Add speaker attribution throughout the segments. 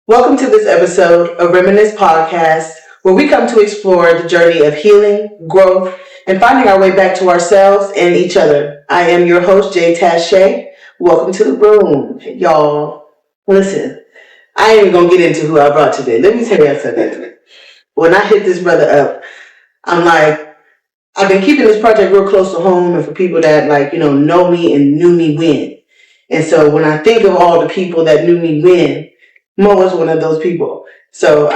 Speaker 1: Welcome to this episode of Reminisce podcast, where we come to explore the journey of healing, growth, and finding our way back to ourselves and each other. I am your host, Jay Tache. Welcome to the room, y'all. Listen, I ain't even gonna get into who I brought today. Let me tell you something. When I hit this brother up, I'm like, I've been keeping this project real close to home, and for people that know me and knew me when. And so when I think of all the people that knew me when, Mo was one of those people. So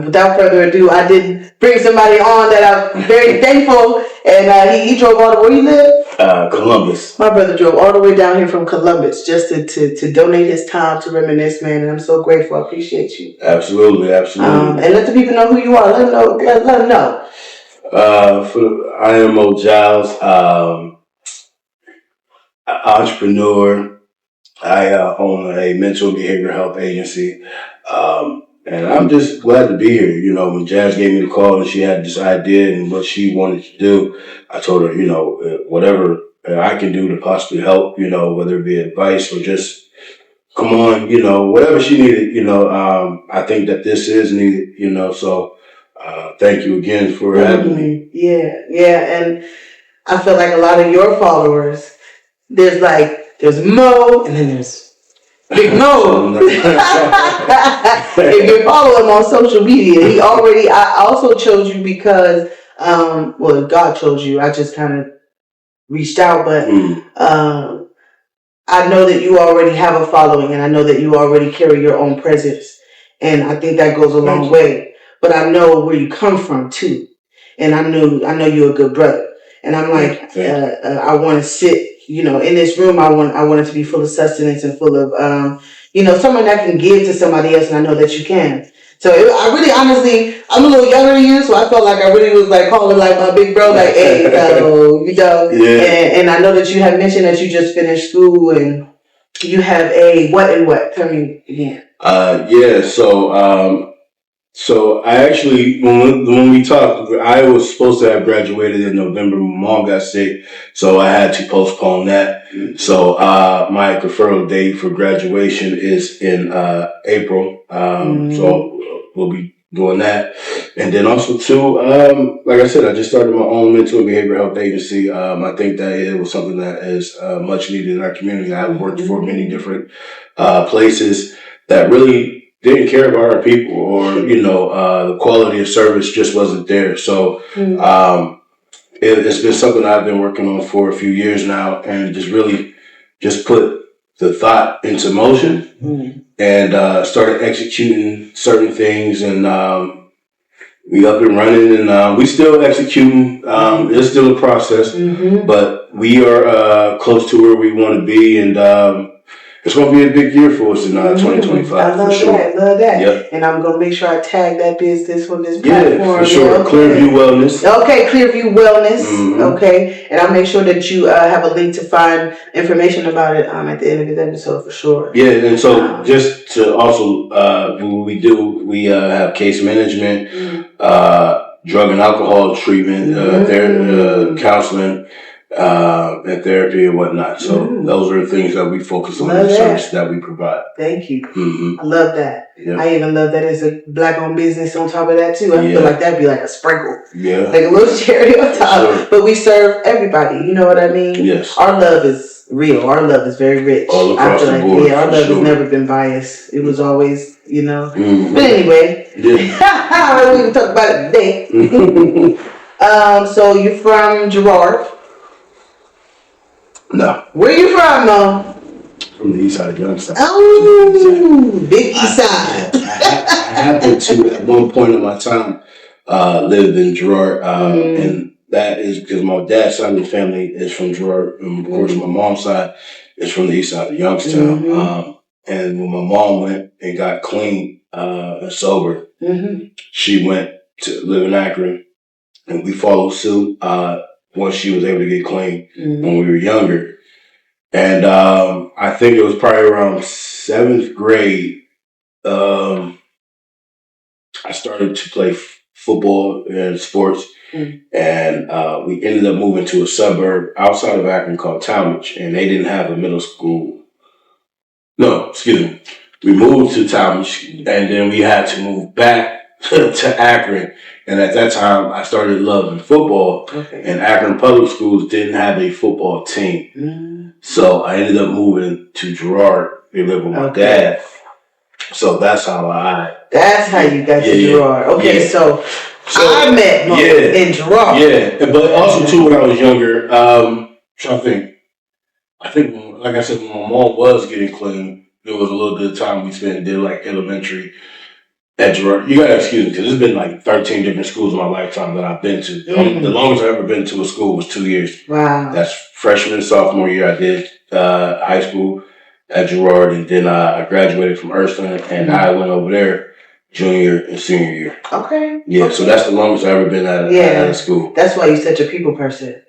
Speaker 1: without further ado, I did bring somebody on that I'm very thankful. And he drove all the way. Where you live?
Speaker 2: Columbus.
Speaker 1: My brother drove all the way down here from Columbus just to donate his time to Reminisce, man. And I'm so grateful. I appreciate you.
Speaker 2: Absolutely.
Speaker 1: And let the people know who you are. Let them know. Let them know.
Speaker 2: I am Jiles, entrepreneur. I own a mental and behavioral health agency. And I'm just glad to be here. You know, when Jazz gave me the call and she had this idea and what she wanted to do, I told her, whatever I can do to possibly help, whether it be advice or just come on, whatever she needed, I think that this is needed, so thank you again for having me.
Speaker 1: Yeah. And I feel like a lot of your followers, there's Mo and then there's Big Mo. If you follow him on social media, I also chose you because, God chose you. I just kind of reached out, but I know that you already have a following and I know that you already carry your own presence. And I think that goes a long way. But I know where you come from too. And I know you're a good brother. And I'm like, I want to sit, in this room. I want it to be full of sustenance and full of, someone that can give to somebody else. And I know that you can. So I really, honestly, I'm a little younger than you, so I felt like I really was like calling like my big bro, like, hey,
Speaker 2: Yeah.
Speaker 1: And I know that you have mentioned that you just finished school and you have a what and what? Tell me again.
Speaker 2: So I actually, when we talked, I was supposed to have graduated in November. My mom got sick, so I had to postpone that. So my preferred date for graduation is in April. So we'll be doing that. And then also too, like I said, I just started my own mental and behavioral health agency. I think that it was something that is much needed in our community. I've worked for many different places that really didn't care about our people, or the quality of service just wasn't there. So it's been something I've been working on for a few years now, and just really just put the thought into motion and started executing certain things, and we up and running, and we still executing. It's still a process, but we are close to where we want to be, and it's going to be a big year for us in 2025.
Speaker 1: I love
Speaker 2: for sure.
Speaker 1: that. Love that.
Speaker 2: Yep.
Speaker 1: And I'm going to make sure I tag that business on this platform.
Speaker 2: Yeah, for sure. Okay. Clearview Wellness.
Speaker 1: Okay, Clearview Wellness. Okay. And I'll make sure that you have a link to find information about it at the end of this episode for sure.
Speaker 2: Yeah, and so just to also, we have case management, drug and alcohol treatment, counseling, and therapy and whatnot. So those are the things that we focus on, the service that we provide.
Speaker 1: Thank you. I love that. Yeah. I even love that it's a black-owned business on top of that too. I feel like that'd be like a sprinkle. Yeah. Like a little cherry on top. Sure. But we serve everybody. You know what I mean?
Speaker 2: Yes.
Speaker 1: Our love is real. Our love is very rich.
Speaker 2: All across the board.
Speaker 1: Yeah, our love has never been biased. It was always, But anyway. Yeah. We can talk about it today. So you're from Girard?
Speaker 2: No.
Speaker 1: Where you from, though?
Speaker 2: From the east side of Youngstown.
Speaker 1: Oh, big east side.
Speaker 2: I happened to, at one point in my time, lived in Girard, and that is because my dad's side of the family is from Girard, and of course my mom's side is from the east side of Youngstown. And when my mom went and got clean and sober, she went to live in Akron, and we followed suit once she was able to get clean when we were younger. And I think it was probably around 7th grade, I started to play football and sports. And we ended up moving to a suburb outside of Akron called Talmadge, and they didn't have a middle school. No, excuse me. we moved to Talmadge, and then we had to move back to Akron. And at that time, I started loving football. Okay. And Akron Public Schools didn't have a football team. Mm. So I ended up moving to Girard. They lived with my dad. So that's how
Speaker 1: That's how you got to Girard. Okay, so I met Mo in Girard.
Speaker 2: Yeah, but also too when I was younger, trying to think. I think, like I said, when my mom was getting clean, there was a little bit of time we spent, did like elementary at Girard. You gotta excuse me, because there's been like 13 different schools in my lifetime that I've been to. The longest I've ever been to a school was 2 years. Wow. That's freshman, sophomore year I did high school at Girard, and then I graduated from Erskine, and I went over there junior and senior year. Okay. Yeah, so that's the longest I've ever been at a school.
Speaker 1: That's why you're such a people person.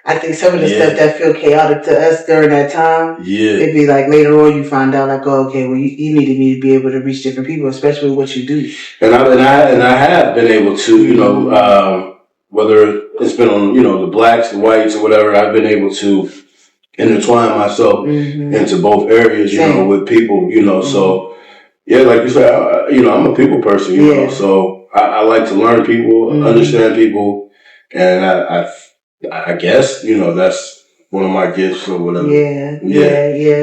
Speaker 1: I think some of the stuff that feel chaotic to us during that time, it'd be like later on you find out like, oh, okay, well you needed me to be able to reach different people, especially with what you do.
Speaker 2: And I have been able to, you know, whether it's been on, you know, the blacks, the whites, or whatever, I've been able to intertwine myself into both areas, you know, with people, you know. So yeah, like you said, you know, I'm a people person, you know, so I like to learn people, understand people, and I guess, you know, that's one of my gifts or whatever.
Speaker 1: Yeah,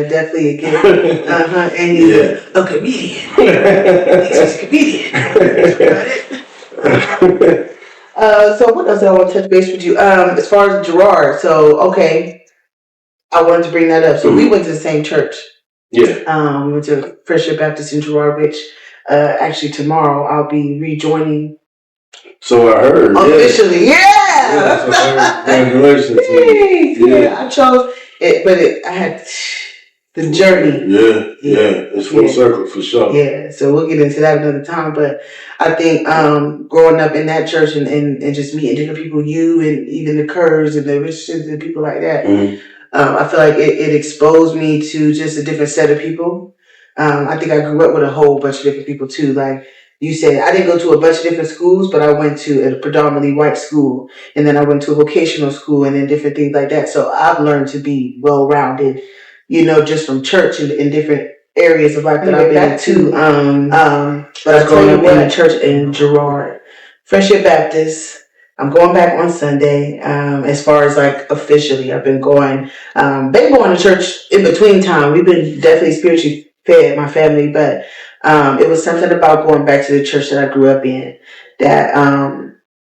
Speaker 1: definitely a gift. And he's a comedian. He's a comedian. So what else I want to touch base with you? As far as Girard, so okay, I wanted to bring that up. So we went to the same church. Yeah. We went to Friendship Baptist in Girard, which actually tomorrow I'll be rejoining.
Speaker 2: So I heard.
Speaker 1: Officially,
Speaker 2: Congratulations.
Speaker 1: I chose it, but I had the journey.
Speaker 2: It's full circle for sure.
Speaker 1: Yeah, so we'll get into that another time. But I think growing up in that church and just meeting different people, you and even the Kurds and the Richardsons and people like that, I feel like it exposed me to just a different set of people. I think I grew up with a whole bunch of different people too. Like you said, I didn't go to a bunch of different schools, but I went to a predominantly white school, and then I went to a vocational school, and then different things like that. So I've learned to be well-rounded, you know, just from church and in different areas of life that I've been to. But I was growing up in a church in Girard, Friendship Baptist. I'm going back on Sunday. As far as like officially, I've been going to church in between time. We've been definitely spiritually fed, my family, but it was something about going back to the church that I grew up in that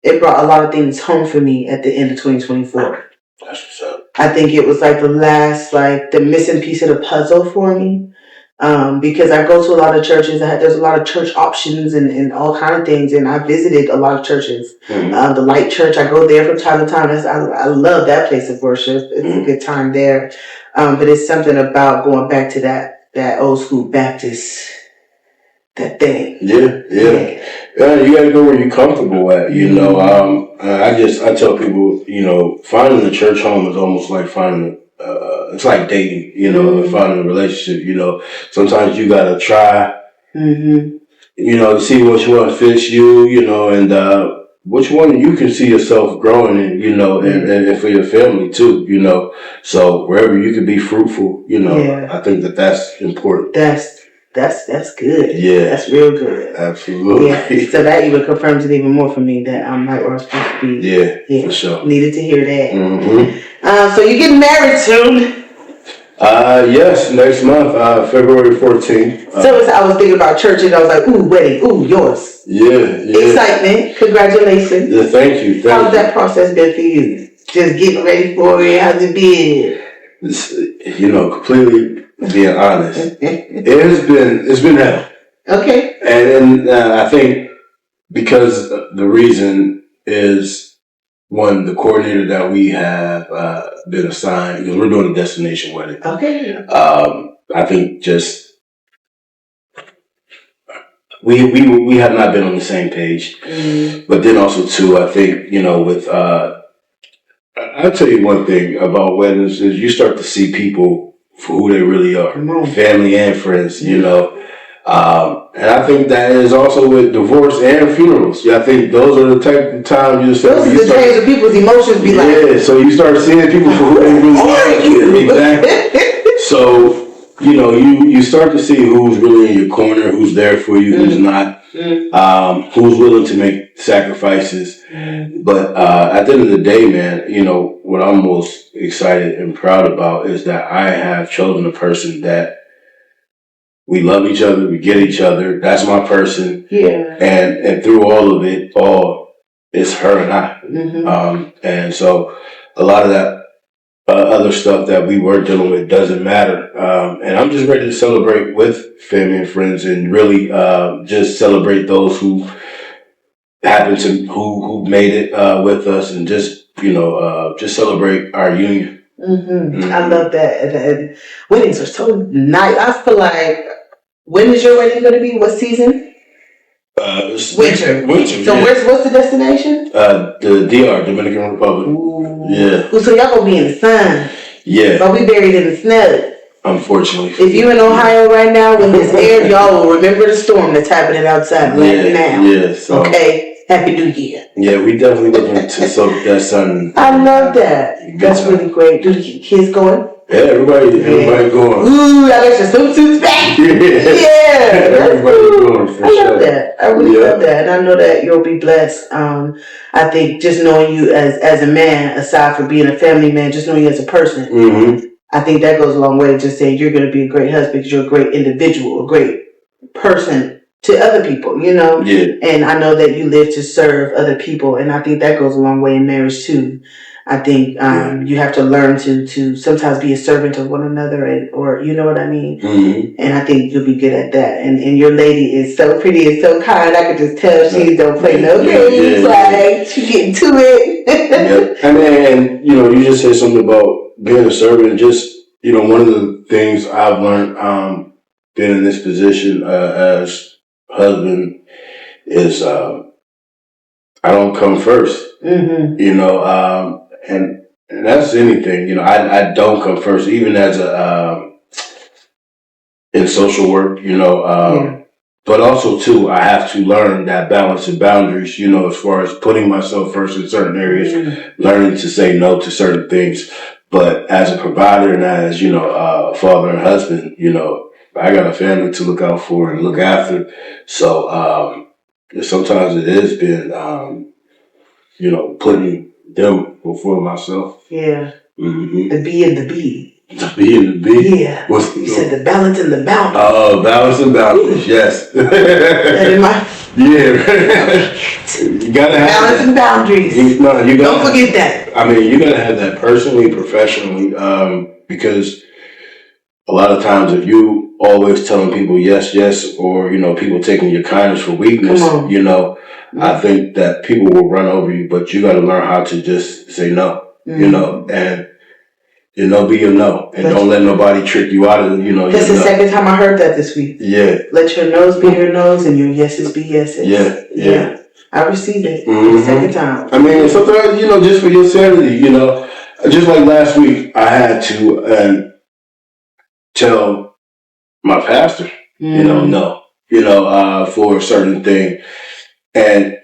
Speaker 1: it brought a lot of things home for me at the end of 2024.
Speaker 2: That's what's up.
Speaker 1: I think it was like the last, like the missing piece of the puzzle for me. Because I go to a lot of churches. There's a lot of church options and all kind of things, and I visited a lot of churches. The Light Church, I go there from time to time. I love that place of worship. It's a good time there. But it's something about going back to that old school Baptist, that thing.
Speaker 2: Yeah, you gotta go where you're comfortable at, you know. I tell people, you know, finding a church home is almost like finding it's like dating, you know, finding a relationship, you know. Sometimes you gotta try, you know, to see which one fits you, you know, and which one you can see yourself growing in, you know, and for your family too, you know. So wherever you can be fruitful, you know, I think that's important.
Speaker 1: That's good.
Speaker 2: Yeah.
Speaker 1: That's real good.
Speaker 2: Absolutely.
Speaker 1: Yeah. So that even confirms it even more for me that I'm like where I'm supposed to be.
Speaker 2: Yeah, for sure.
Speaker 1: Needed to hear that. So you're getting married soon?
Speaker 2: Yes, next month, February 14th.
Speaker 1: So I was thinking about church and I was like, ooh, wedding, ooh, yours.
Speaker 2: Yeah.
Speaker 1: Excitement. Congratulations.
Speaker 2: Yeah, thank you.
Speaker 1: How's that process been for you? Just getting ready for it. How's it been?
Speaker 2: You know, completely being honest, it's been hell.
Speaker 1: Okay.
Speaker 2: And I think because the reason is one, the coordinator that we have been assigned, because we're doing a destination wedding.
Speaker 1: Okay.
Speaker 2: I think just we have not been on the same page. But then also too, I think, you know, with I'll tell you one thing about weddings is you start to see people for who they really are, family and friends, you know. And I think that is also with divorce and funerals. Yeah, I think those are the type of times you start.
Speaker 1: Those are the days of people's emotions be like.
Speaker 2: Yeah, so you start seeing people for who they really are. Exactly. So you know, you start to see who's really in your corner, who's there for you, who's not, who's willing to make sacrifices. But at the end of the day, man, you know, what I'm most excited and proud about is that I have chosen a person that we love each other, we get each other. That's my person. Yeah. And through all of it, it's her and I. And so a lot of that other stuff that we were dealing with doesn't matter. And I'm just ready to celebrate with family and friends and really just celebrate those who happen to who made it with us, and just just celebrate our union.
Speaker 1: I love that. And weddings are so nice. I feel like, when is your wedding going to be? What season? Winter. So what's the destination?
Speaker 2: The DR, Dominican Republic.
Speaker 1: Ooh.
Speaker 2: Yeah.
Speaker 1: So y'all gonna be in the sun.
Speaker 2: Yeah.
Speaker 1: But we buried in the snow.
Speaker 2: Unfortunately.
Speaker 1: If you're in Ohio right now, when this airs, y'all will remember the storm that's happening outside right now.
Speaker 2: Yeah. So,
Speaker 1: okay. Happy New Year.
Speaker 2: Yeah, we definitely looking to soak that sun.
Speaker 1: I love that. That's really great. Do the kids going?
Speaker 2: Yeah, everybody going.
Speaker 1: Ooh, I got your swimsuits back. Yeah,
Speaker 2: everybody going. For
Speaker 1: I love that. I really love that, and I know that you'll be blessed. I think just knowing you as a man, aside from being a family man, just knowing you as a person, I think that goes a long way to just saying you're going to be a great husband because you're a great individual, a great person to other people, you know? Yeah. And I know that you live to serve other people, and I think that goes a long way in marriage too. I think you have to learn to sometimes be a servant of one another, or you know what I mean? And I think you'll be good at that. And your lady is so pretty and so kind. I could just tell she don't play no games. Like, she getting to it.
Speaker 2: And you just said something about being a servant. And just, one of the things I've learned being in this position as husband is I don't come first. And that's anything, I don't come first, even as in social work, but also too, I have to learn that balance and boundaries, as far as putting myself first in certain areas, learning to say no to certain things. But as a provider and as, a father and husband, I got a family to look out for and look after. So, sometimes it has been, putting them before myself.
Speaker 1: Yeah. The B and the B.
Speaker 2: The B and the B?
Speaker 1: Yeah. You said the balance and the boundaries.
Speaker 2: Oh, balance and boundaries, yes. You gotta have
Speaker 1: balance and boundaries. Don't forget that.
Speaker 2: I mean, you gotta have that personally, professionally, because a lot of times if you always telling people yes, yes, or, people taking your kindness for weakness, I think that people will run over you, but you got to learn how to just say no, and your no be your no, and don't let nobody trick you out of
Speaker 1: That's the second time I heard that this week.
Speaker 2: Yeah.
Speaker 1: Let your no's be your no's and your yeses be yeses. Yeah. I received it the second time.
Speaker 2: I mean, sometimes, just for your sanity, just like last week, I had to tell my pastor, no, for a certain thing. And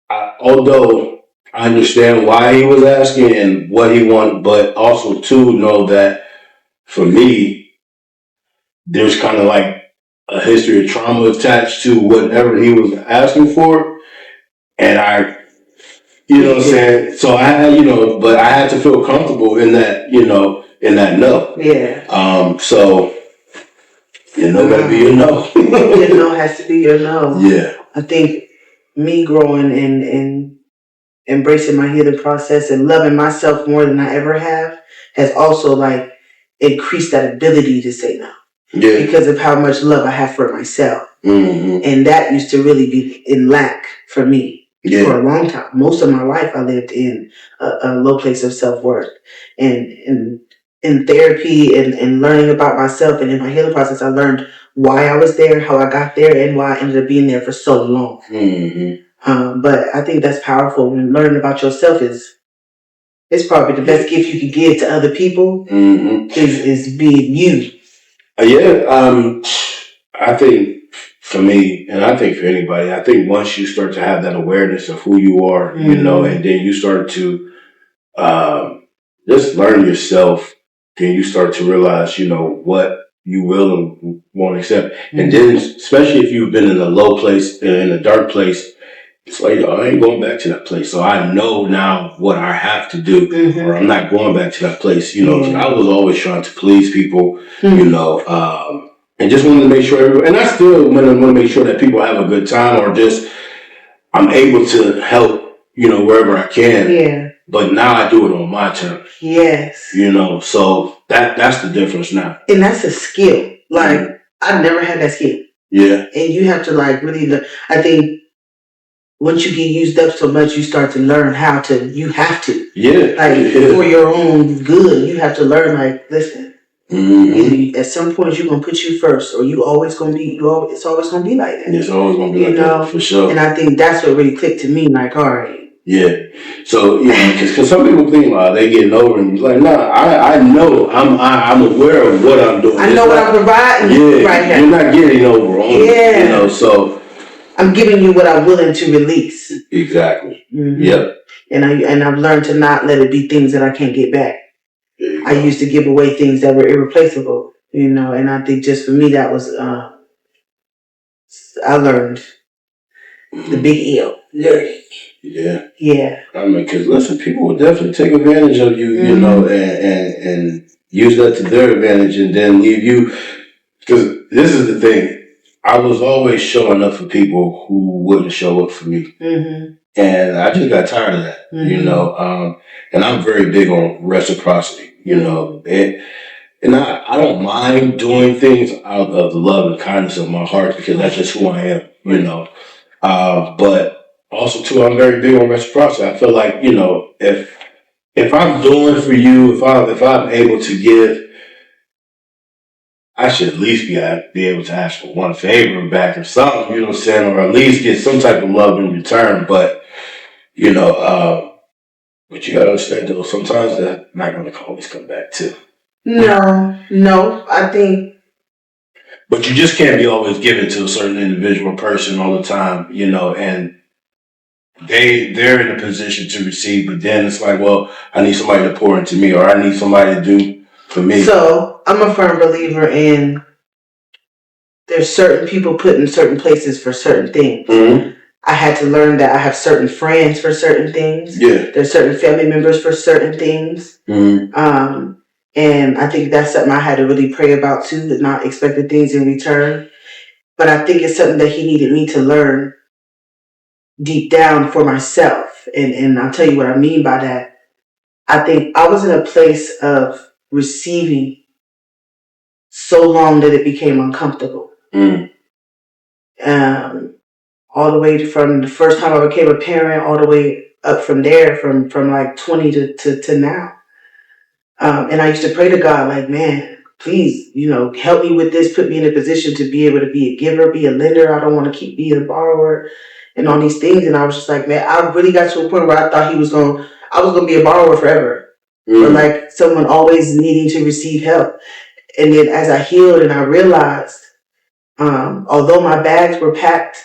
Speaker 2: although I understand why he was asking and what he wanted, but also to know that for me, there's kind of like a history of trauma attached to whatever he was asking for. And I, what I'm saying? So I had, but I had to feel comfortable in that, in that no.
Speaker 1: Yeah.
Speaker 2: So, gotta be your no.
Speaker 1: Your no has to be your no.
Speaker 2: Yeah.
Speaker 1: I think me growing and embracing my healing process and loving myself more than I ever have has also increased that ability to say no. Yeah. Because of how much love I have for myself. And that used to really be in lack for me for a long time. Most of my life I lived in a low place of self-worth. And in therapy and learning about myself and in my healing process, I learned why I was there, how I got there, and why I ended up being there for so long. But I think that's powerful. When learning about yourself it's probably the best gift you could give to other people is being you.
Speaker 2: I think for me, and I think for anybody, I think once you start to have that awareness of who you are, and then you start to just learn yourself, then you start to realize, what you will and won't accept. And then, especially if you've been in a low place, in a dark place, it's like, I ain't going back to that place. So I know now what I have to do, or I'm not going back to that place. You know, 'cause I was always trying to please people, you know, and just wanted to make sure and I still want to make sure that people have a good time, or just I'm able to help, you know, wherever I can. Yeah. But now I do it on my terms. Yes. You know, so that's the difference now. And that's a skill. Like, I never had that skill. Yeah. And you have to like really look. I think once you get used up so much, you start to learn how to, you have to. Yeah. Like, for your own good, you have to learn, like, listen, at some point you're going to put you first, or you always going to be, it's always going to be like that. It's always going to be like that, for sure. And I think that's what really clicked to me, like, all right. Yeah. So, you know, because some people think, they getting over and like, nah, I know, I'm aware of what I'm doing. I know what I'm providing. Yeah. Right here. You're not getting over on it, you know, so. I'm giving you what I'm willing to release. Exactly. Yep. And I've learned to not let it be things that I can't get back. I used to give away things that were irreplaceable, you know, and I think just for me that was I learned the big L. Learning. Yeah. Yeah. I mean, because listen, people will definitely take advantage of you, you know, and use that to their advantage, and then leave you. Because this is the thing. I was always showing up for people who wouldn't show up for me. And I just got tired of that, you know. And I'm very big on reciprocity, you know. And I don't mind doing things out of the love and kindness of my heart, because that's just who I am, you know. But also, too, I'm very big on reciprocity. I feel like, you know, if I'm doing for you, if I'm able to give, I should at least be able to ask for one favor back or something, you know what I'm saying? Or at least get some type of love in return. But, you know, but you gotta understand, though, sometimes that's not gonna always come back too. No, I think. But you just can't be always giving to a certain individual person all the time, you know, and they're in a position to receive, but then it's like, well, I need somebody to pour into me, or I need somebody to do for me. So I'm a firm believer in there's certain people put in certain places for certain things. I had to learn that I have certain friends for certain things. Yeah. There's certain family members for certain things. And I think that's something I had to really pray about too, to not expect the things in return. But I think it's something that he needed me to learn deep down for myself. And I'll tell you what I mean by that. I think I was in a place of receiving so long that it became uncomfortable. All the way from the first time I became a parent, all the way up from there, from like 20 to now. And I used to pray to God, like, man, please, you know, help me with this. Put me in a position to be able to be a giver, be a lender. I don't want to keep being a borrower and all these things. And I was just like, man, I really got to a point where I thought I was going to be a borrower forever. Or like someone always needing to receive help. And then as I healed and I realized, although my bags were packed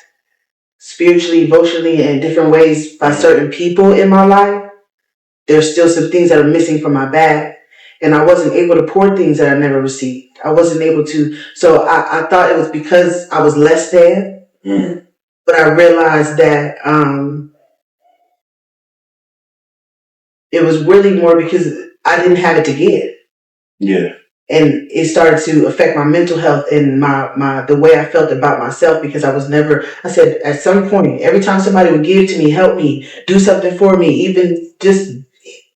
Speaker 2: spiritually, emotionally, and in different ways by certain people in my life, there's still some things that are missing from my bag. And I wasn't able to pour things that I never received. I wasn't able to. So I thought it was because I was less than. But I realized that it was really more because I didn't have it to give. Yeah. And it started to affect my mental health and the way I felt about myself, because I said at some point, every time somebody would give to me, help me, do something for me, even just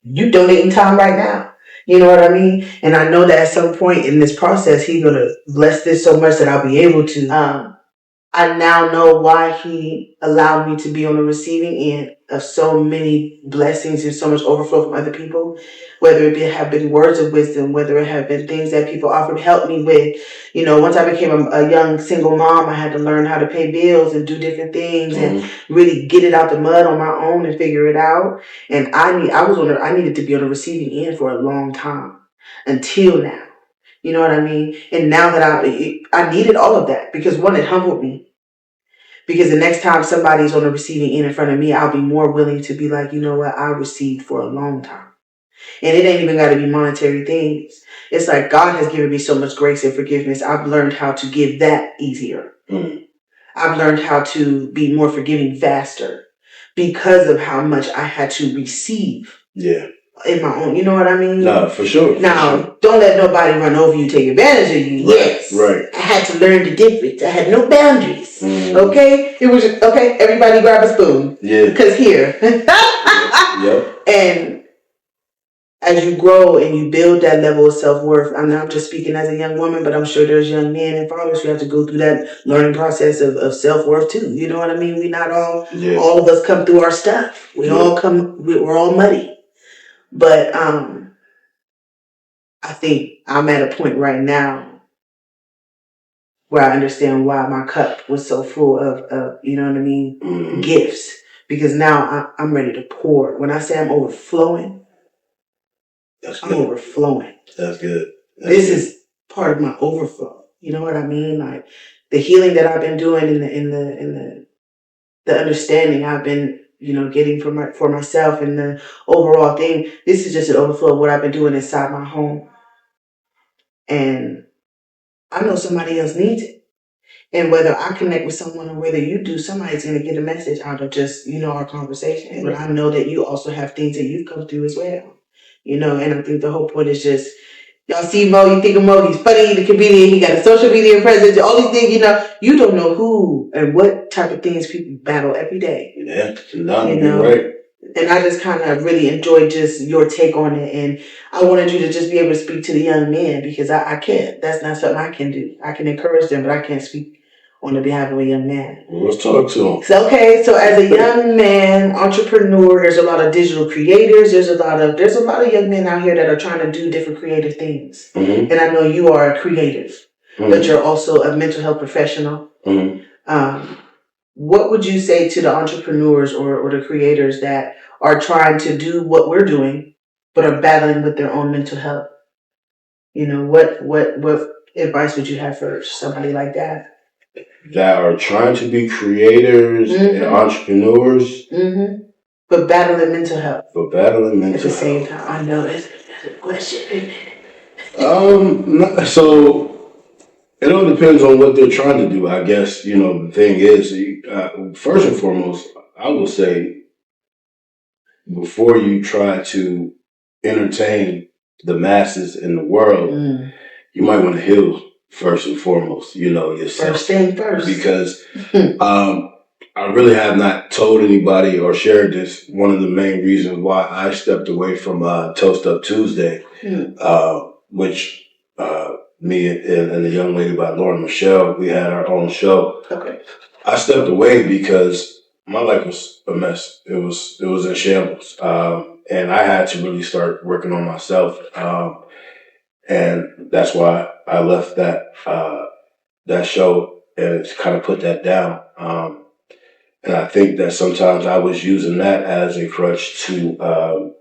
Speaker 2: you donating time right now. You know what I mean? And I know that at some point in this process, he's going to bless this so much that I'll be able to. I now know why he allowed me to be on the receiving end of so many blessings and so much overflow from other people, whether it have been words of wisdom, whether it have been things that people offered help me with. You know, once I became a young single mom, I had to learn how to pay bills and do different things and really get it out the mud on my own and figure it out. And I needed to be on the receiving end for a long time until now. You know what I mean? And now that I needed all of that, because one, it humbled me. Because the next time somebody's on the receiving end in front of me, I'll be more willing to be like, you know what, I received for a long time. And it ain't even got to be monetary things.
Speaker 1: it's like God has given me so much grace and forgiveness. I've learned how to give that easier. I've learned how to be more forgiving faster because of how much I had to receive. Yeah. In my own, you know what I mean?
Speaker 2: No, for sure.
Speaker 1: Now, don't let nobody run over you, take advantage of you.
Speaker 2: Right,
Speaker 1: yes.
Speaker 2: Right.
Speaker 1: I had to learn the difference. I had no boundaries. Okay? It was, okay, everybody grab a spoon. Yeah. Because here. Yep. And as you grow and you build that level of self-worth, I'm not just speaking as a young woman, but I'm sure there's young men and fathers who have to go through that learning process of self-worth too. You know what I mean? We not all of us come through our stuff. We're all muddy. But I think I'm at a point right now where I understand why my cup was so full of you know what I mean, gifts. Because now I'm ready to pour. When I say I'm overflowing, I'm overflowing. That's good. This is part of my overflow. You know what I mean? Like the healing that I've been doing in the understanding I've been, getting for myself and the overall thing. This is just an overflow of what I've been doing inside my home. And I know somebody else needs it. And whether I connect with someone or whether you do, somebody's going to get a message out of just, our conversation. And I know that you also have things that you've come through as well. And I think the whole point is just, y'all see Mo, you think of Mo, he's funny, the comedian, he got a social media presence, all these things, you don't know who and what type of things people battle every day. Yeah, you're right. And I just kind of really enjoyed just your take on it. And I wanted you to just be able to speak to the young men because I can't. That's not something I can do. I can encourage them, but I can't speak on the behalf of a young man. Well, let's talk to him. So, so as a young man, entrepreneur, there's a lot of digital creators. There's a lot of young men out here that are trying to do different creative things. And I know you are a creative, but you're also a mental health professional. What would you say to the entrepreneurs or the creators that are trying to do what we're doing, but are battling with their own mental health? What advice would you have for somebody like that? That are trying to be creators and entrepreneurs. But battling mental health. At the same time. I know that's a question. So it all depends on what they're trying to do, I guess. The thing is, first and foremost, I will say, before you try to entertain the masses in the world, you might want to heal first and foremost, yourself. First thing first. Because I really have not told anybody or shared this. One of the main reasons why I stepped away from Toast Up Tuesday, which me and the young lady by Lauren Michelle, we had our own show. Okay. I stepped away because my life was a mess. It was in shambles. And I had to really start working on myself. And that's why I left that show and kind of put that down. And I think that sometimes I was using that as a crutch to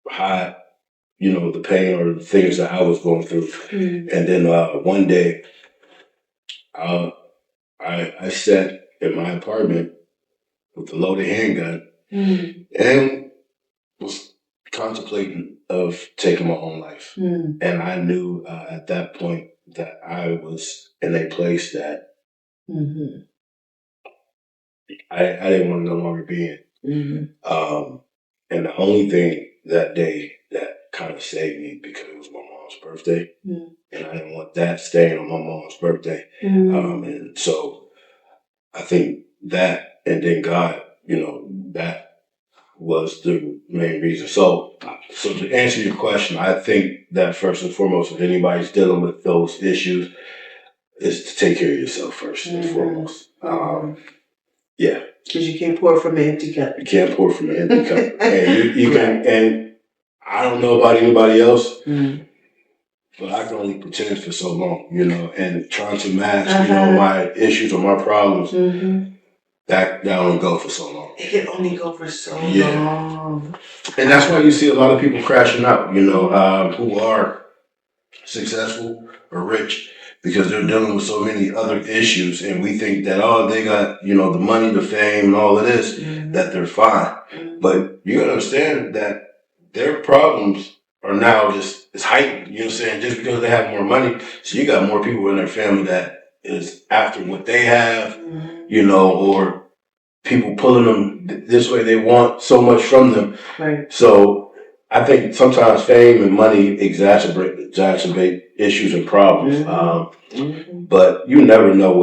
Speaker 1: hide, the pain or the things that I was going through. And then one day, I sat in my apartment with a loaded handgun and was contemplating of taking my own life. And I knew at that point that I was in a place that I didn't want to no longer be in. And the only thing that day that kind of saved me, because it was my mom's birthday, and I didn't want that staying on my mom's birthday. And so I think that, and then God, that was the main reason. So to answer your question, I think that first and foremost, if anybody's dealing with those issues, is to take care of yourself first and foremost. Yeah. Because you can't pour from an empty cup. You can't pour from an empty cup. And you can, and I don't know about anybody else, but I can only pretend for so long, and trying to mask, my issues or my problems, that don't go for so long. It can only go for so long. And that's why you see a lot of people crashing out, who are successful or rich, because they're dealing with so many other issues, and we think that, they got, the money, the fame, and all of this, that they're fine. But you gotta understand that their problems
Speaker 2: are now just, it's heightened, you know what I'm saying? Just because they have more money. So you got more people in their family that is after what they have, you know, or people pulling them this way. They want so much from them.
Speaker 1: Right.
Speaker 2: So I think sometimes fame and money exacerbate issues and problems. But you never know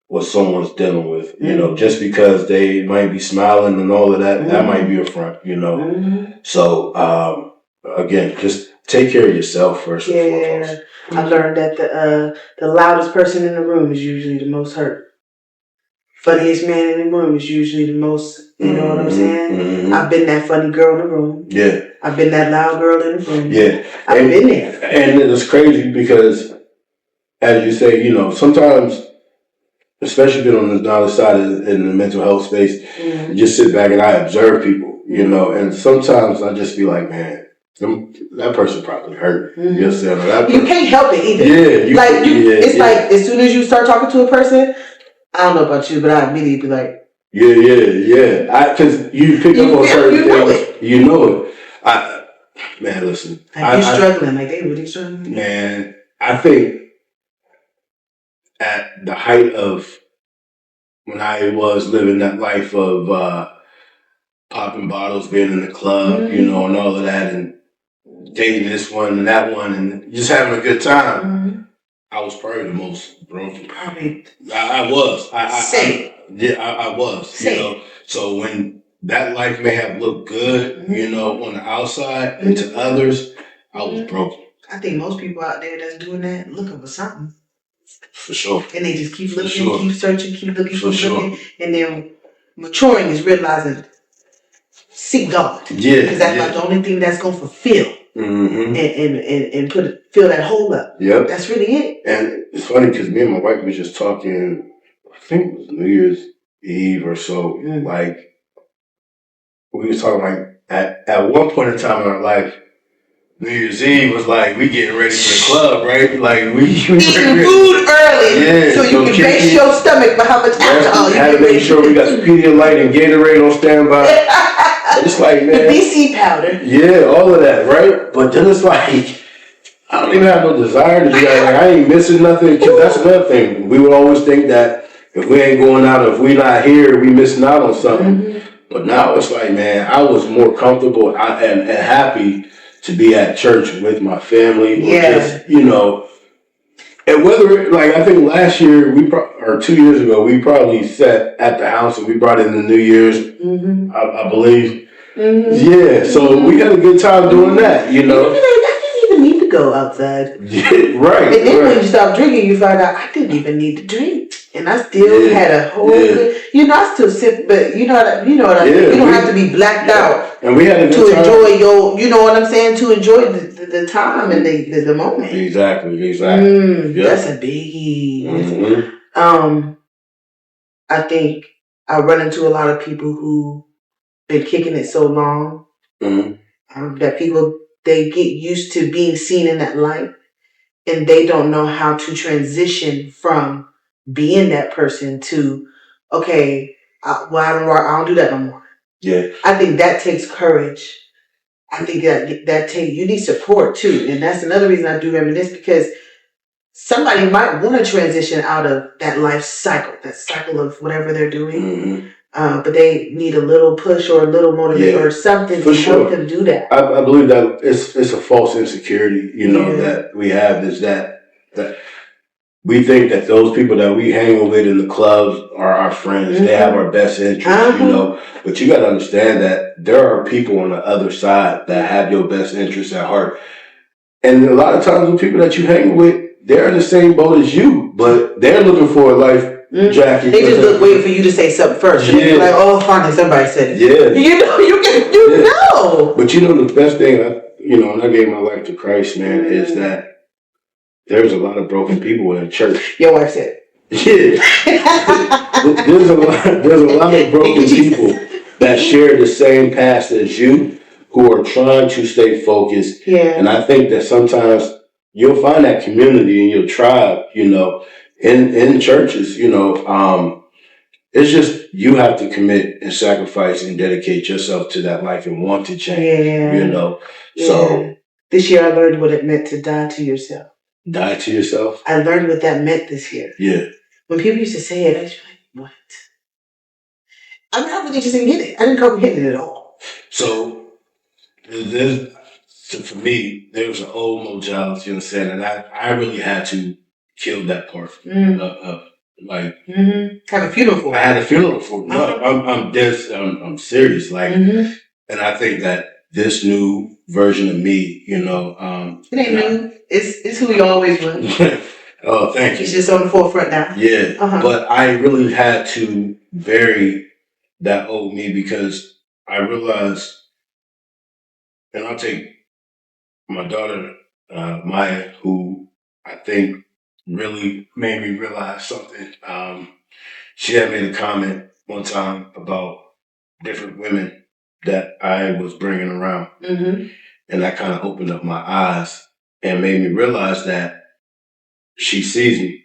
Speaker 2: what someone's dealing with, you know, just because they might be smiling and all of that, that might be a front, you know. So, again, just take care of yourself first and foremost.
Speaker 1: I learned that the loudest person in the room is usually the most hurt. Funniest man in the room is usually the most, you know what I'm saying? I've been that funny girl in the room. Yeah. I've been that loud girl in the room. Yeah. I've been there.
Speaker 2: And it's crazy because, as you say, you know, sometimes, especially being on the other side in the mental health space, you just sit back and I observe people, you know, and sometimes I just be like, man, that person probably hurt. You know what I'm saying?
Speaker 1: You can't help it either. Yeah. It's like as soon as you start talking to a person, I don't know about you, but I immediately be like,
Speaker 2: yeah. Because you pick up on certain things. You know it. Man, listen.
Speaker 1: Like you're struggling. Like they really struggling.
Speaker 2: Man, I think at the height of when I was living that life of popping bottles, being in the club, you know, and all of that, and dating this one and that one, and just having a good time. I was probably the most broken.
Speaker 1: Probably.
Speaker 2: I was. I was. You know. So when that life may have looked good, you know, on the outside and to others, I was broken.
Speaker 1: I think most people out there that's doing that looking for something.
Speaker 2: For sure.
Speaker 1: And they just keep looking, keep searching, keep looking, looking, and then maturing is realizing seek God. Yeah. Because that's like the only thing that's gonna fulfill. And fill that hole up. Yep. That's really it.
Speaker 2: And it's funny because me and my wife was just talking, I think it was New Year's Eve or so. Like, we was talking like at one point in time in our life, New Year's Eve was like, we getting ready for the club, right? Like, we
Speaker 1: eating food early. Yeah. So you can base your stomach by how much alcohol you
Speaker 2: had to make sure we got the Pedialyte and Gatorade on standby. It's like, man.
Speaker 1: The BC powder.
Speaker 2: Yeah, all of that, right? But then it's like, I don't even have no desire to do that. Like, I ain't missing nothing. Because that's another thing. We would always think that if we ain't going out, if we not here, we missing out on something. But now it's like, man, I was more comfortable and happy to be at church with my family. Or just, you know. And whether, like, I think last year, or 2 years ago, we probably sat at the house and we brought in the New Year's, I believe. Yeah, so we had a good time doing that, you know.
Speaker 1: I didn't even need to go outside.
Speaker 2: Yeah, right.
Speaker 1: And then when you stop drinking, you find out I didn't even need to drink. And I still had a whole good, you know, I still sip, but you know what I mean? You don't have to be blacked out
Speaker 2: and we had a good time.
Speaker 1: Enjoy your, you know what I'm saying, to enjoy the time and the moment.
Speaker 2: Exactly.
Speaker 1: That's a biggie. I think I run into a lot of people who been kicking it so long that people, they get used to being seen in that light and they don't know how to transition from being that person to, okay, I don't do that no more. Yeah. I think that takes courage. I think you need support too. And that's another reason I do Reminisce, because somebody might want to transition out of that life cycle, that cycle of whatever they're doing. But they need a little push or a little motivation or something to help them do that.
Speaker 2: I believe that it's a false insecurity, you know, that we have, is that we think that those people that we hang with in the clubs are our friends. They have our best interests, you know. But you got to understand that there are people on the other side that have your best interests at heart. And a lot of times the people that you hang with, they're in the same boat as you, but they're looking for a life jacket.
Speaker 1: They just waiting for you to say something first. And you're like, oh, finally, somebody said it. Yeah. You know, you know.
Speaker 2: But you know, the best thing, when I gave my life to Christ, man, is that there's a lot of broken people in church.
Speaker 1: Your wife said
Speaker 2: it. Yeah. there's a lot of broken people that share the same past as you, who are trying to stay focused. Yeah. And I think that sometimes you'll find that community in your tribe, you know, in churches, you know. It's just you have to commit and sacrifice and dedicate yourself to that life and want to change, you know. So
Speaker 1: This year I learned what it meant to die to yourself.
Speaker 2: Die to yourself?
Speaker 1: I learned what that meant this year.
Speaker 2: Yeah.
Speaker 1: When people used to say it, I was like, what? I mean, I really just didn't get it. I didn't comprehend it at all.
Speaker 2: So, for me, there was an old Mo Jiles, you understand, and I really had to kill that part of like
Speaker 1: have a funeral for it.
Speaker 2: I had a funeral for it. No, I'm serious. Like, and I think that this new version of me, you know,
Speaker 1: it ain't new. It's who you always was.
Speaker 2: Oh, thank you.
Speaker 1: It's just on the forefront now.
Speaker 2: Yeah, but I really had to bury that old me because I realized, and I'll take my daughter, Maya, who I think really made me realize something. She had made a comment one time about different women that I was bringing around. And that kind of opened up my eyes and made me realize that she sees me.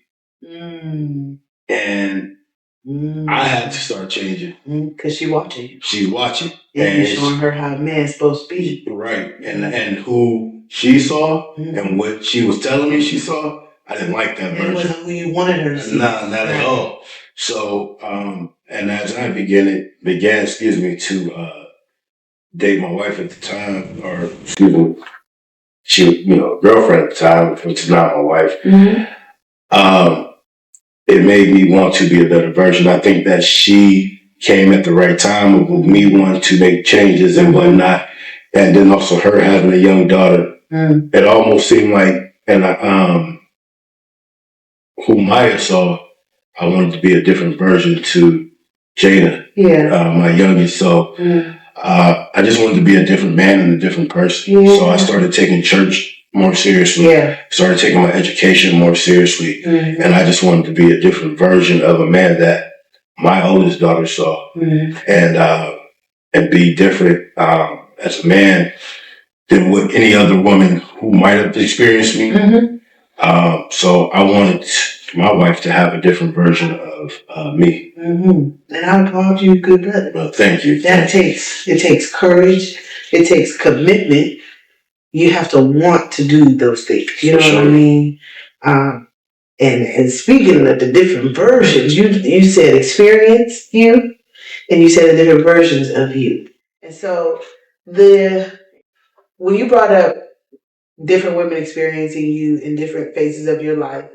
Speaker 2: And I had to start changing.
Speaker 1: Because she's watching you.
Speaker 2: She's watching.
Speaker 1: And you're showing her how a man's supposed to be.
Speaker 2: Right. And who she saw and what she was telling me she saw, I didn't like that version. It wasn't who you wanted her to see. Nah, not at all. So, and as I began, to date my wife at the time, or excuse me, she, girlfriend at the time, which is not my wife, it made me want to be a better version. I think that she came at the right time with me wanting to make changes and whatnot. And then also her having a young daughter. It almost seemed like, and who Maya saw, I wanted to be a different version to Jada, my youngest. So I just wanted to be a different man and a different person. So I started taking church more seriously. Started taking my education more seriously. And I just wanted to be a different version of a man that my oldest daughter saw. And be different as a man than what any other woman who might have experienced me. So I wanted my wife to have a different version of me. And I applaud you, good brother. Well, thank you. It takes courage. It takes commitment. You have to want to do those things. You know what I mean? And speaking of the different versions, you said experience you, and you said the different versions of you. And so when you brought up different women experiencing you in different phases of your life,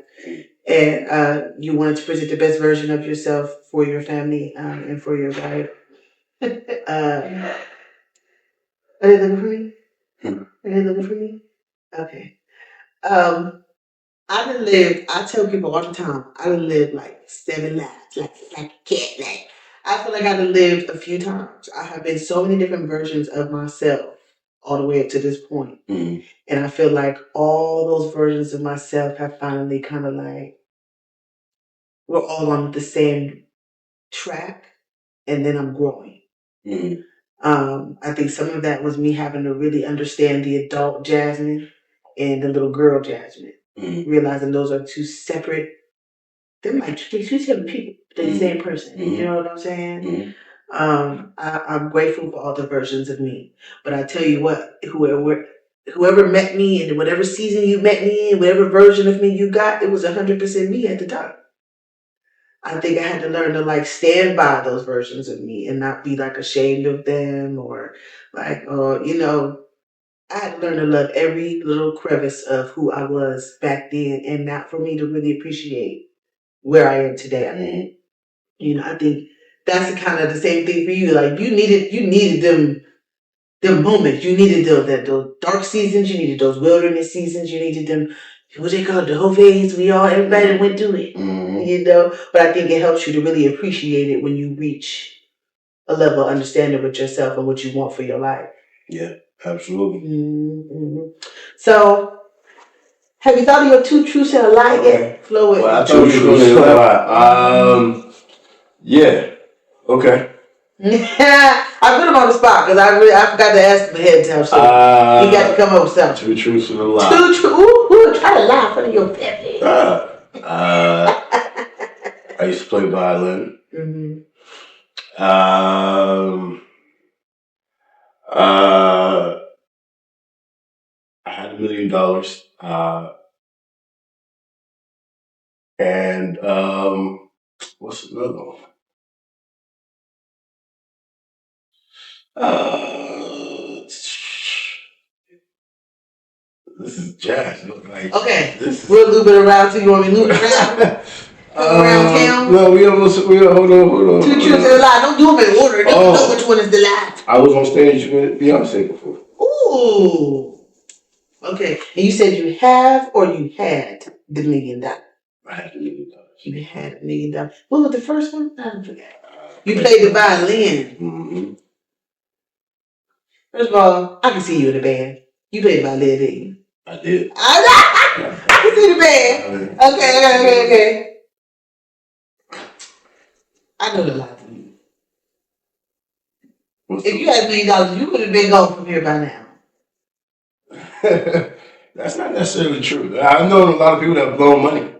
Speaker 2: and you wanted to present the best version of yourself for your family and for your wife. Are they looking for me? Are they looking for me? Okay. I tell people all the time, I done lived like 7 lives, like a cat. Like, I feel like I done lived a few times. I have been so many different versions of myself all the way up to this point. And I feel like all those versions of myself have finally kind of like, we're all on the same track, and then I'm growing. I think some of that was me having to really understand the adult Jasmine and the little girl Jasmine. Realizing those are two separate, they're like two separate people. They're the same person. You know what I'm saying? I'm grateful for all the versions of me. But I tell you what, whoever met me in whatever season you met me in, whatever version of me you got, it was 100% me at the time. I think I had to learn to like stand by those versions of me and not be like ashamed of them or like, I had to learn to love every little crevice of who I was back then, and not for me to really appreciate where I am today. I think that's the same thing for you. Like you needed them moments. You needed those dark seasons. You needed those wilderness seasons. You needed them, what they call it, the whole phase. Everybody went through it. But I think it helps you to really appreciate it when you reach a level of understanding with yourself and what you want for your life. Yeah, absolutely. So, have you thought of your two truths and a lie yet? Flow with me. Two truths and a lie. Yeah. Okay.
Speaker 1: I put him on the spot because I forgot to ask him ahead of time. So he got to come up with something.
Speaker 2: 2 truths and a lie.
Speaker 1: 2 truths. Ooh, try to lie in front of your family.
Speaker 2: I used to play violin. I had $1 million. And what's another one? This is jazz. Like,
Speaker 1: okay, we'll loop it around. So you want me to loop it around? Around town?
Speaker 2: No, we hold on.
Speaker 1: 2 truths and a lie. Don't do them in order. Don't know which one is the lie.
Speaker 2: I was on stage with Beyonce before.
Speaker 1: Ooh. Okay. And you said you have or you had the $1 million?
Speaker 2: I had $1 million.
Speaker 1: You had $1 million. What was the first one? I don't forget. You played the violin.
Speaker 2: Mm-hmm.
Speaker 1: First of all, I can see you in the band. You played the violin, didn't you?
Speaker 2: I did.
Speaker 1: I can see the band. Okay. I know the lie for you. If you had $1 million, you would have been gone from here by now.
Speaker 2: That's not necessarily true. I've known a lot of people that have blown money.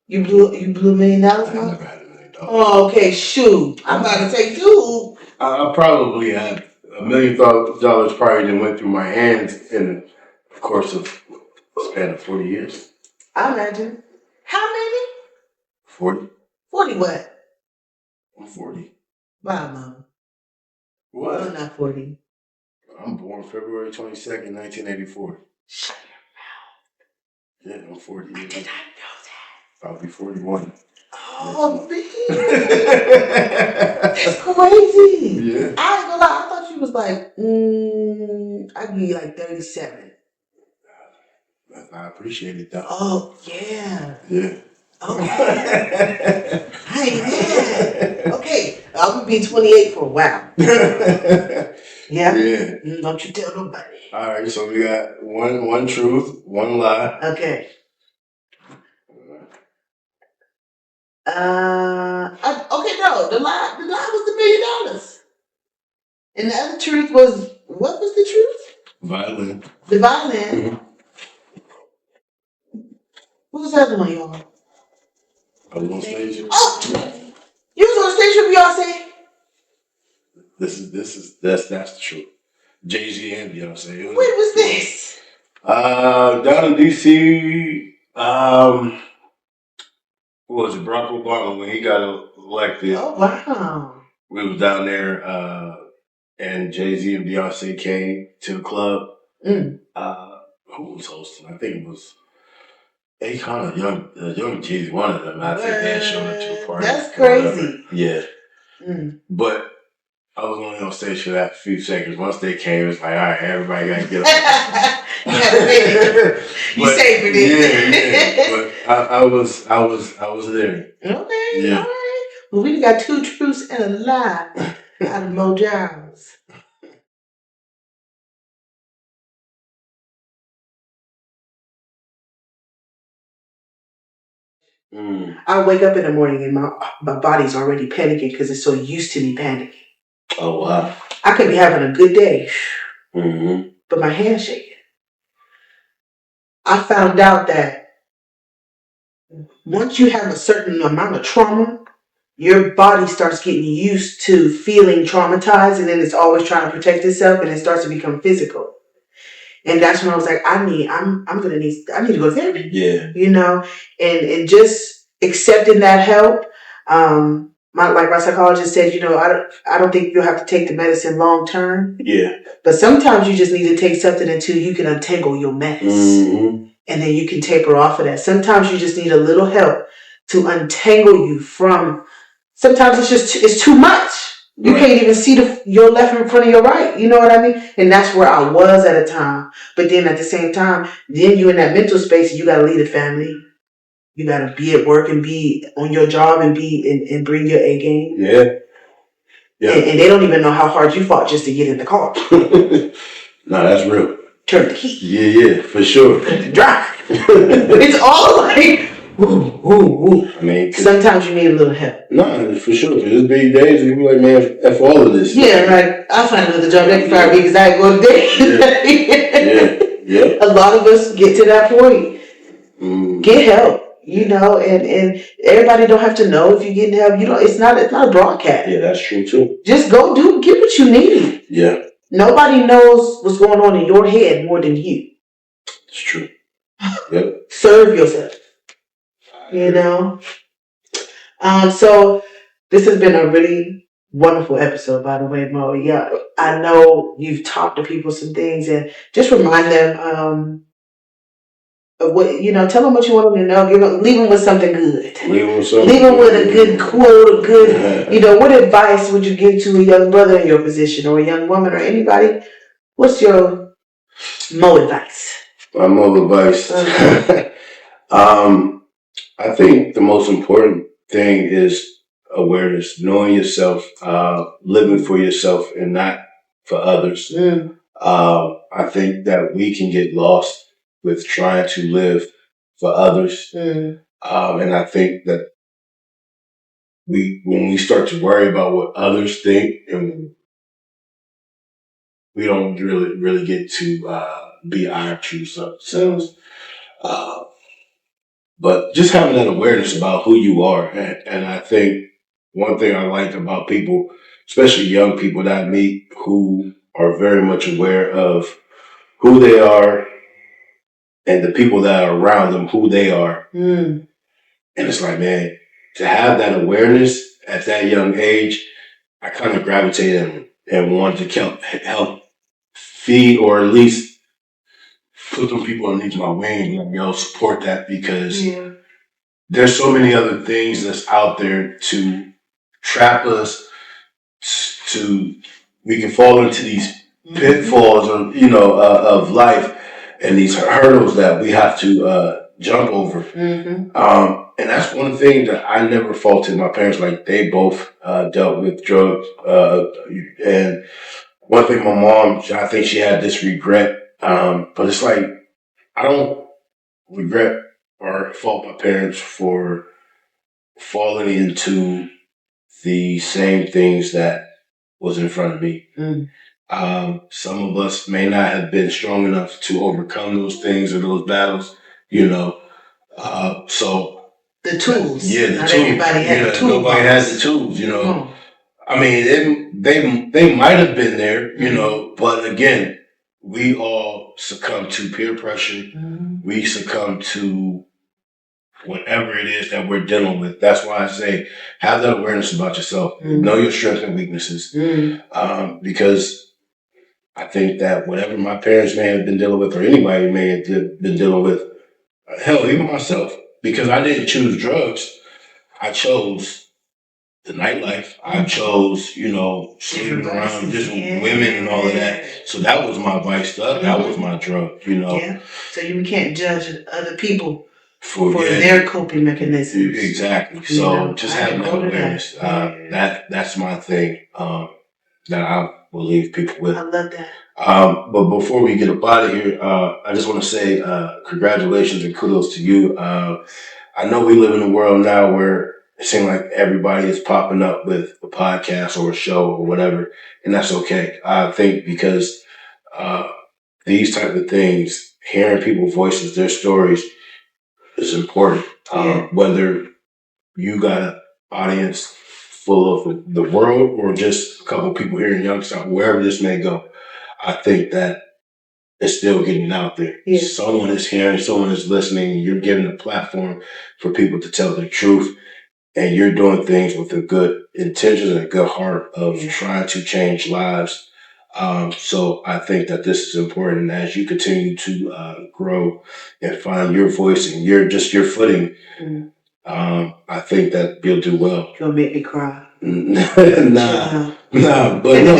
Speaker 2: You blew
Speaker 1: $1 million?
Speaker 2: I never had $1 million.
Speaker 1: Oh, okay, shoot. I'm about to say shoot.
Speaker 2: I probably had $1 million probably then went through my hands in the course of a span of 40 years.
Speaker 1: I imagine. How many?
Speaker 2: 40.
Speaker 1: 40 what?
Speaker 2: I'm 40.
Speaker 1: Wow, Mom.
Speaker 2: What?
Speaker 1: I'm not 40.
Speaker 2: I'm born February 22nd, 1984.
Speaker 1: Shut
Speaker 2: your mouth. Yeah, I'm 40 years old.
Speaker 1: I did not know that.
Speaker 2: I'll be 41.
Speaker 1: Oh, man. That's crazy.
Speaker 2: Yeah.
Speaker 1: I ain't gonna lie. I thought you was like, I'd be like 37.
Speaker 2: I appreciate it, though.
Speaker 1: Oh, yeah.
Speaker 2: Yeah.
Speaker 1: Okay. I ain't mad. Okay. I'm gonna be 28 for a while. Yeah?
Speaker 2: Yeah.
Speaker 1: Don't you tell nobody.
Speaker 2: All right, so we got one truth, one lie.
Speaker 1: Okay. The lie was $1 million. And the other truth was, what was the truth?
Speaker 2: Violin.
Speaker 1: The violin.
Speaker 2: Mm-hmm.
Speaker 1: What was the other one, y'all?
Speaker 2: I was on stage.
Speaker 1: Oh! You was on stage with Beyonce?
Speaker 2: That's the truth. Jay-Z and Beyonce.
Speaker 1: When was this?
Speaker 2: Down in DC, what was it, Barack Obama, when he got elected.
Speaker 1: Oh, wow.
Speaker 2: We was down there, and Jay-Z and Beyonce came to the club. Who was hosting? I think it was Akon, Young Jeezy, one of them. I think they had shown up to a party.
Speaker 1: That's crazy.
Speaker 2: Yeah. But I was only on stage for that few seconds. Once they came, it's like, all right, everybody got to get up.
Speaker 1: You had a minute. You savored it.
Speaker 2: Yeah. But I was there.
Speaker 1: Okay.
Speaker 2: Yeah.
Speaker 1: All right. Well, we got 2 truths and a lie out of Mo Jiles. I wake up in the morning and my body's already panicking because it's so used to me panicking.
Speaker 2: Oh, wow.
Speaker 1: I could be having a good day, but my hand's shaking. I found out that once you have a certain amount of trauma, your body starts getting used to feeling traumatized, and then it's always trying to protect itself, and it starts to become physical. And that's when I was like, I need to go to therapy.
Speaker 2: Yeah.
Speaker 1: You know, and just accepting that help. My psychologist said, I don't think you'll have to take the medicine long term.
Speaker 2: Yeah.
Speaker 1: But sometimes you just need to take something until you can untangle your mess. And then you can taper off of that. Sometimes you just need a little help to untangle you from, sometimes it's too much. You can't even see your left in front of your right. You know what I mean? And that's where I was at a time. But then at the same time, then you're in that mental space, you got to lead a family. You got to be at work and be on your job and and bring your A game.
Speaker 2: Yeah.
Speaker 1: And they don't even know how hard you fought just to get in the car.
Speaker 2: No, that's real.
Speaker 1: Turn the key.
Speaker 2: Yeah, for sure.
Speaker 1: Drive. It's all like, ooh.
Speaker 2: I mean,
Speaker 1: sometimes you need a little help.
Speaker 2: No, for sure. There's big days you be like, man, F all of this.
Speaker 1: Yeah, like, I'll find another job that can fire me because I ain't going to day.
Speaker 2: Yeah.
Speaker 1: A lot of us get to that point. Get help. And everybody don't have to know if you're getting help. It's not a broadcast.
Speaker 2: Yeah, that's true too.
Speaker 1: Just go get what you need.
Speaker 2: Yeah.
Speaker 1: Nobody knows what's going on in your head more than you.
Speaker 2: It's true. Yep.
Speaker 1: Serve yourself. You know? So this has been a really wonderful episode, by the way, Mo. Yeah, I know you've talked to people some things, and just remind them of what, tell them what you want them to know. Leave them with something good. Leave them with a good quote, a good, what advice would you give to a young brother in your position, or a young woman, or anybody? What's your Mo advice?
Speaker 2: My Mo advice. I think the most important thing is awareness, knowing yourself, living for yourself and not for others. I think that we can get lost with trying to live for others. And I think that when we start to worry about what others think, and we don't really get to be our true selves. But just having that awareness about who you are. And I think one thing I like about people, especially young people that I meet who are very much aware of who they are and the people that are around them, who they are. And it's like, man, to have that awareness at that young age, I kind of gravitated and wanted to help feed or at least put them people underneath my wing and support that, because there's so many other things that's out there to trap us, we can fall into these pitfalls of life and these hurdles that we have to jump over. And that's one thing that I never faulted my parents. Like, they both dealt with drugs. And one thing, my mom, I think she had this regret. But it's like, I don't regret or fault my parents for falling into the same things that was in front of me. Some of us may not have been strong enough to overcome those things or those battles, so
Speaker 1: the tools.
Speaker 2: Yeah, the
Speaker 1: Not
Speaker 2: tools.
Speaker 1: everybody had the tools.
Speaker 2: Nobody has the tools, I mean, they might have been there, but again, we all succumb to peer pressure. We succumb to whatever it is that we're dealing with. That's why I say, have that awareness about yourself. Know your strengths and weaknesses. Because I think that whatever my parents may have been dealing with, or anybody may have been dealing with, hell, even myself, because I didn't choose drugs. I chose the nightlife. I chose, sleeping around different women and all of that. So that was my vice. That was my drug,
Speaker 1: Yeah. So you can't judge other people for their coping mechanisms.
Speaker 2: Exactly. So just having that awareness. That's my thing that I will leave people with.
Speaker 1: I love that.
Speaker 2: But before we get up out of here, I just want to say congratulations and kudos to you. I know we live in a world now where it seems like everybody is popping up with a podcast or a show or whatever, and that's okay. I think because these type of things, hearing people's voices, their stories, is important. Whether you got an audience full of the world or just a couple of people here in Youngstown, wherever this may go, I think that it's still getting out there. Someone is hearing, someone is listening. You're giving a platform for people to tell their truth, and you're doing things with a good intentions and a good heart of trying to change lives. So I think that this is important as you continue to grow and find your voice and your footing. I think that you'll do well.
Speaker 1: You'll make me cry.
Speaker 2: Nah, but no,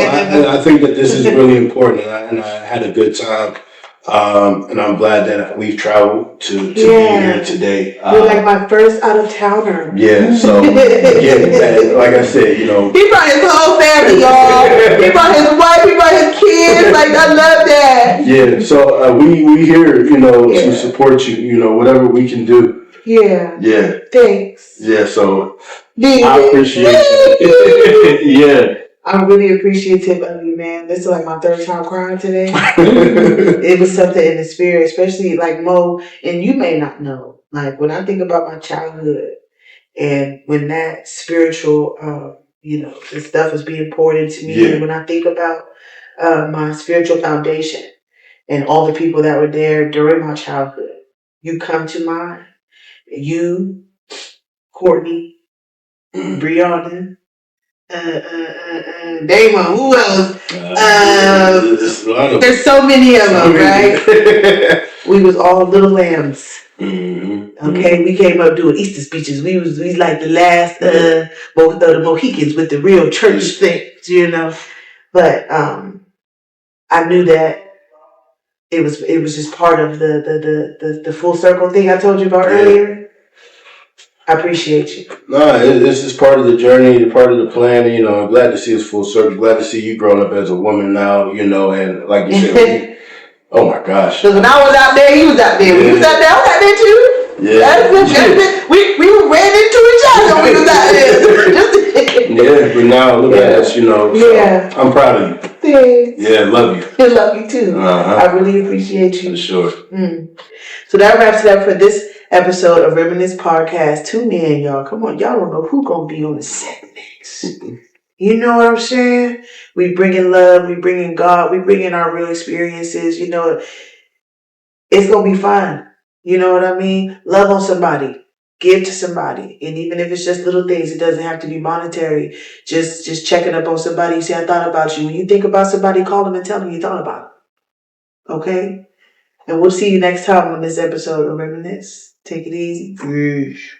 Speaker 2: I think that this is really important, and I had a good time. And I'm glad that we've traveled to be here today.
Speaker 1: You're like my first out of towner.
Speaker 2: Yeah, so again, like I said,
Speaker 1: he brought his whole family, y'all. He brought his wife, he brought his kids. Like, I love that.
Speaker 2: Yeah, so we here, to support you. Whatever we can do. Yeah. Thanks. Yeah, so I appreciate it.
Speaker 1: I'm really appreciative of you, man. This is like my third time crying today. It was something in the spirit, especially like Mo, and you may not know. Like, when I think about my childhood and when that spiritual, the stuff is being poured into me, and when I think about my spiritual foundation and all the people that were there during my childhood. You come to mind. You, Courtney, Brianna, Damon, who else? There's so many of them, right? We was all little lambs. Okay, we came up doing Easter speeches. We was like the last the Mohicans with the real church things, you know. But I knew that it was just part of the full circle thing I told you about earlier. I appreciate you.
Speaker 2: No, it's just part of the journey, part of the plan. You know, I'm glad to see us full circle. Glad to see you growing up as a woman now. You know, and like you said, oh my gosh.
Speaker 1: Because when I was out there, you was out there. When you was out there, I was out there too. Yeah. We ran into each other when we was out there.
Speaker 2: Yeah, but now look at us, you know. So yeah. I'm proud of you.
Speaker 1: Thanks.
Speaker 2: Yeah, love you.
Speaker 1: I love you too. I really appreciate you.
Speaker 2: For sure.
Speaker 1: So that wraps it up for this episode of Reminisce Podcast. Tune in, y'all. Come on, y'all don't know who gonna be on the set next. You know what I'm saying? We bring in love, we bring in God, we bring in our real experiences. You know, it's gonna be fun. You know what I mean? Love on somebody, give to somebody, and even if it's just little things, it doesn't have to be monetary. Just checking up on somebody. You say, I thought about you. When you think about somebody, call them and tell them you thought about them. Okay? And we'll see you next time on this episode of Reminisce. Take it easy. Peace.